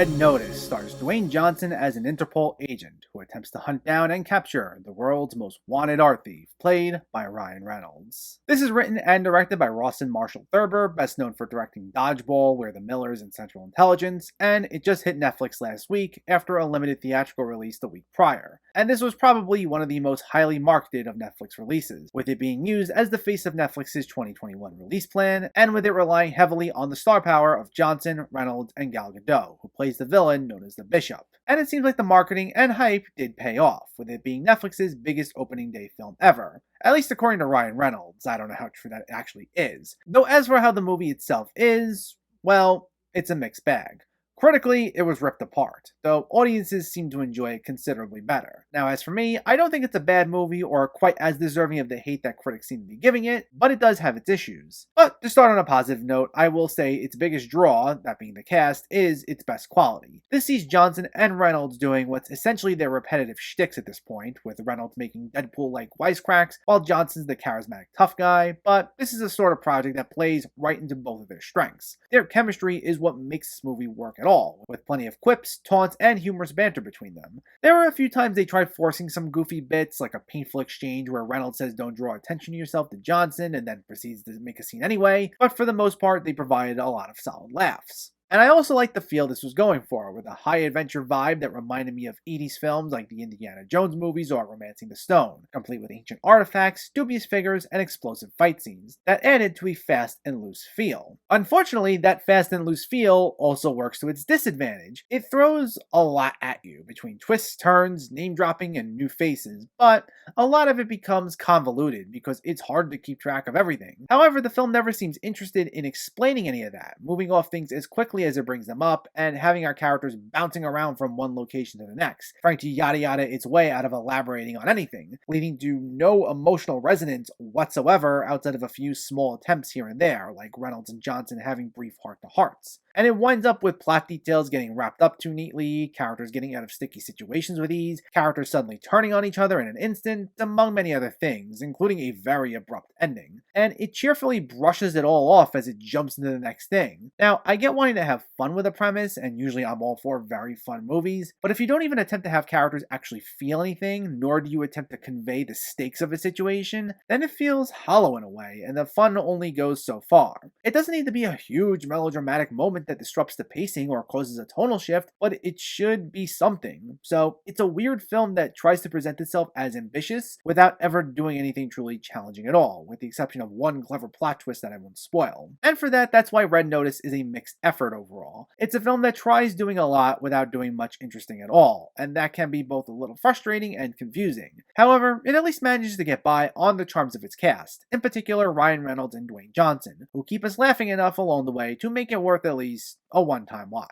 Red Notice stars Dwayne Johnson as an Interpol agent who attempts to hunt down and capture the world's most wanted art thief, played by Ryan Reynolds. This is written and directed by Rawson Marshall Thurber, best known for directing Dodgeball, We're the Millers, and Central Intelligence, and it just hit Netflix last week after a limited theatrical release the week prior. And this was probably one of the most highly marketed of Netflix releases, with it being used as the face of Netflix's 2021 release plan, and with it relying heavily on the star power of Johnson, Reynolds, and Gal Gadot, who plays the villain known as the Bishop. And it seems like the marketing and hype did pay off, with it being Netflix's biggest opening day film ever. At least according to Ryan Reynolds. I don't know how true that actually is. Though as for how the movie itself is, well, it's a mixed bag. Critically, it was ripped apart, though audiences seem to enjoy it considerably better. Now, as for me, I don't think it's a bad movie or quite as deserving of the hate that critics seem to be giving it, but it does have its issues. But to start on a positive note, I will say its biggest draw, that being the cast, is its best quality. This sees Johnson and Reynolds doing what's essentially their repetitive shticks at this point, with Reynolds making Deadpool-like wisecracks, while Johnson's the charismatic tough guy, but this is a sort of project that plays right into both of their strengths. Their chemistry is what makes this movie work at all, with plenty of quips, taunts, and humorous banter between them. There were a few times they tried forcing some goofy bits, like a painful exchange where Reynolds says don't draw attention to yourself to Johnson and then proceeds to make a scene anyway, but for the most part they provided a lot of solid laughs. And I also liked the feel this was going for, with a high adventure vibe that reminded me of 80s films like the Indiana Jones movies or Romancing the Stone, complete with ancient artifacts, dubious figures, and explosive fight scenes that added to a fast and loose feel. Unfortunately, that fast and loose feel also works to its disadvantage. It throws a lot at you, between twists, turns, name dropping, and new faces, but a lot of it becomes convoluted because it's hard to keep track of everything. However, the film never seems interested in explaining any of that, moving off things as quickly as it brings them up, and having our characters bouncing around from one location to the next, trying to yada yada its way out of elaborating on anything, leading to no emotional resonance whatsoever outside of a few small attempts here and there, like Reynolds and Johnson having brief heart-to-hearts. And it winds up with plot details getting wrapped up too neatly, characters getting out of sticky situations with ease, characters suddenly turning on each other in an instant, among many other things, including a very abrupt ending. And it cheerfully brushes it all off as it jumps into the next thing. Now, I get wanting to have fun with a premise, and usually I'm all for very fun movies, but if you don't even attempt to have characters actually feel anything, nor do you attempt to convey the stakes of a situation, then it feels hollow in a way, and the fun only goes so far. It doesn't need to be a huge melodramatic moment that disrupts the pacing or causes a tonal shift, but it should be something. So it's a weird film that tries to present itself as ambitious without ever doing anything truly challenging at all, with the exception of one clever plot twist that I won't spoil. And for that's why Red Notice is a mixed effort overall. It's a film that tries doing a lot without doing much interesting at all, and that can be both a little frustrating and confusing. However, it at least manages to get by on the charms of its cast, in particular Ryan Reynolds and Dwayne Johnson, who keep us laughing enough along the way to make it worth at least a one-time watch.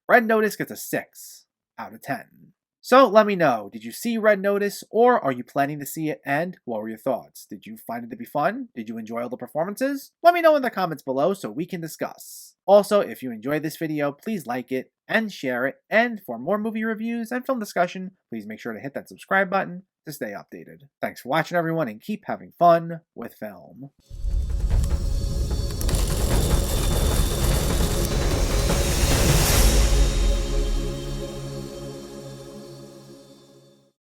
Red Notice gets a 6 out of 10. So let me know, did you see Red Notice, or are you planning to see it, and what were your thoughts? Did you find it to be fun? Did you enjoy all the performances? Let me know in the comments below so we can discuss. Also, if you enjoyed this video, please like it and share it, and for more movie reviews and film discussion, please make sure to hit that subscribe button to stay updated. Thanks for watching everyone, and keep having fun with film.